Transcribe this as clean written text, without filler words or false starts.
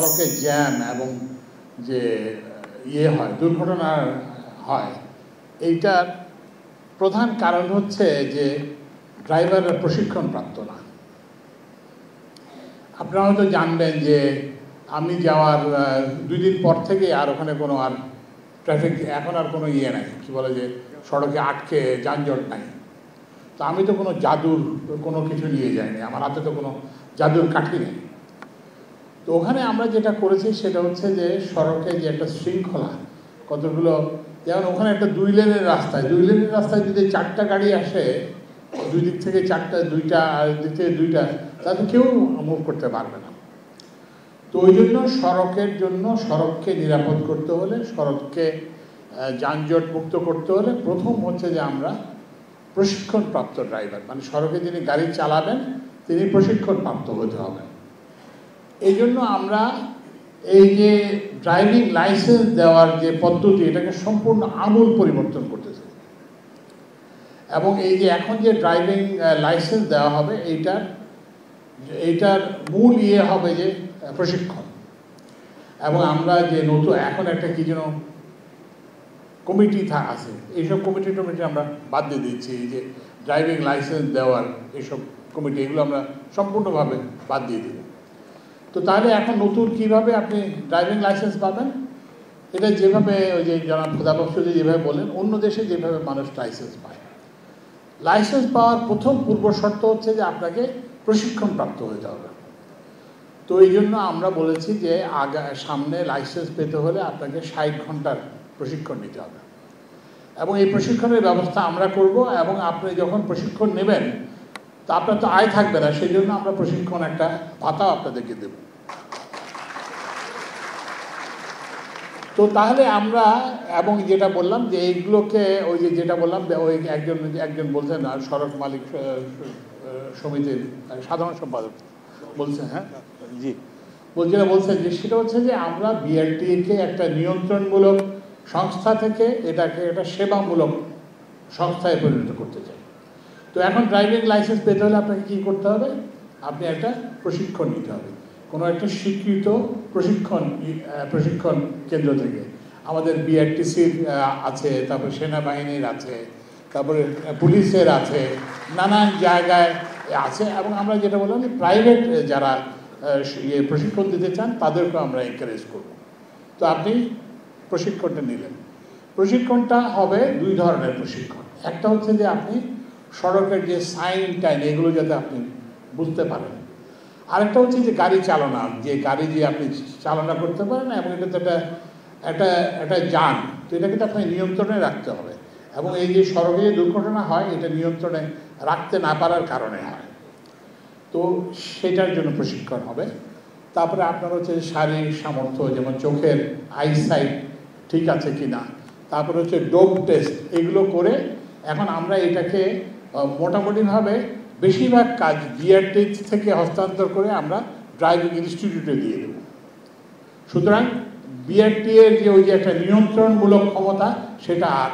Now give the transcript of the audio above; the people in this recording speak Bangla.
সড়কে জ্যাম এবং যে হয় দুর্ঘটনা হয়, এইটার প্রধান কারণ হচ্ছে যে ড্রাইভাররা প্রশিক্ষণপ্রাপ্ত না। আপনারা হয়তো জানবেন যে আমি যাওয়ার 2 দিন পর থেকে আর ওখানে কোনো আর ট্রাফিক এখন আর কোনো নাই, কি বলে যে সড়কে আটকে যানজট নাই। তো আমি তো কোনো জাদুর কোনো কিছু নিয়ে যাইনি, আমার হাতে তো কোনো জাদুর কাঠি নেই। তো ওখানে আমরা যেটা করেছি সেটা হচ্ছে যে সড়কে যে একটা শৃঙ্খলা, কতগুলো, যেমন ওখানে একটা 2 লেনের রাস্তায় যদি 4টা গাড়ি আসে, 2 দিক থেকে 4টা, 2টা আর দিক থেকে 2টা, তাতে কেউ মুভ করতে পারবে না। তো ওই জন্য সড়ককে নিরাপদ করতে হলে, সড়ককে যানজট মুক্ত করতে হলে প্রথম হচ্ছে যে আমরা প্রশিক্ষণপ্রাপ্ত ড্রাইভার, মানে সড়কে যিনি গাড়ি চালাবেন তিনি প্রশিক্ষণপ্রাপ্ত হতে হবেন। এই জন্য আমরা এই যে ড্রাইভিং লাইসেন্স দেওয়ার যে পদ্ধতি, এটাকে সম্পূর্ণ আমূল পরিবর্তন করতেছে। এবং এই যে এখন যে ড্রাইভিং লাইসেন্স দেওয়া হবে, এইটার মূল হবে যে প্রশিক্ষণ। এবং আমরা যে নতুন এখন একটা কি যেন কমিটি আছে, এইসব কমিটি আমরা বাদ দিয়ে দিচ্ছি। এই যে ড্রাইভিং লাইসেন্স দেওয়ার এইসব কমিটি, এগুলো আমরা সম্পূর্ণভাবে বাদ দিয়ে দিই। তো তাহলে এখন নতুন কিভাবে আপনি ড্রাইভিং লাইসেন্স পাবেন? এটা যেভাবে ওই যে জনাব খোদাবক্সুদি যেভাবে বলেন, অন্য দেশে যেভাবে মানুষ লাইসেন্স পায়, লাইসেন্স পাওয়ার প্রথম পূর্ব শর্ত হচ্ছে যে আপনাকে প্রশিক্ষণপ্রাপ্ত হতে হবে। তো এই জন্য আমরা বলেছি যে সামনে লাইসেন্স পেতে হলে আপনাকে 60 ঘন্টার প্রশিক্ষণ নিতে হবে, এবং এই প্রশিক্ষণের ব্যবস্থা আমরা করব। এবং আপনি যখন প্রশিক্ষণ নেবেন, তা আপনার তো আয় থাকবে না, সেই জন্য আমরা প্রশিক্ষণ একটা ভাতাও আপনাদেরকে দেব। তো তাহলে আমরা, এবং যেটা বললাম যে এইগুলোকে ওই যে যেটা বললাম, ওই একজন বলছেন সড়ক মালিক সমিতির সাধারণ সম্পাদক বলছেন, হ্যাঁ জি, বলছেন যে সেটা হচ্ছে যে আমরা বিআরটিএকে একটা নিয়ন্ত্রণমূলক সংস্থা থেকে এটাকে একটা সেবামূলক সংস্থায় পরিণত করতে চাই। তো এখন ড্রাইভিং লাইসেন্স পেতে হলে আপনাকে কী করতে হবে? আপনি একটা প্রশিক্ষণ নিতে হবে কোনো একটা স্বীকৃত প্রশিক্ষণ কেন্দ্র থেকে। আমাদের বিআরটিসির আছে, তারপর সেনাবাহিনীর আছে, তারপরে পুলিশের আছে, নানান জায়গায় আছে। এবং আমরা যেটা বললাম, প্রাইভেট যারা প্রশিক্ষণ দিতে চান তাদেরকেও আমরা এনকারেজ করব। তো আপনি প্রশিক্ষণটা নিলেন। প্রশিক্ষণটা হবে 2 ধরনের প্রশিক্ষণ। একটা হচ্ছে যে আপনি সড়কের যে সাইন টাইন এগুলো যাতে আপনি বুঝতে পারেন। আরেকটা হচ্ছে যে গাড়ি চালনা, যে গাড়ি যে আপনি চালনা করতে পারেন, এবং এটা তো একটা যান, তো এটা কিন্তু আপনাকে নিয়ন্ত্রণে রাখতে হবে। এবং এই যে সড়কে যে দুর্ঘটনা হয়, এটা নিয়ন্ত্রণে রাখতে না পারার কারণে হয়। তো সেটার জন্য প্রশিক্ষণ হবে। তারপরে আপনার হচ্ছে শারীরিক সামর্থ্য, যেমন চোখের আইসাইট ঠিক আছে কি না, তারপরে হচ্ছে ডোপ টেস্ট, এগুলো করে এখন আমরা এটাকে মোটামুটিভাবে বেশিরভাগ কাজ বিআরটি থেকে হস্তান্তর করে আমরা ড্রাইভিং ইনস্টিটিউটে দিয়ে দেব। সুতরাং বিআরটি এর যে ওই যে একটা নিয়ন্ত্রণমূলক ক্ষমতা, সেটা আর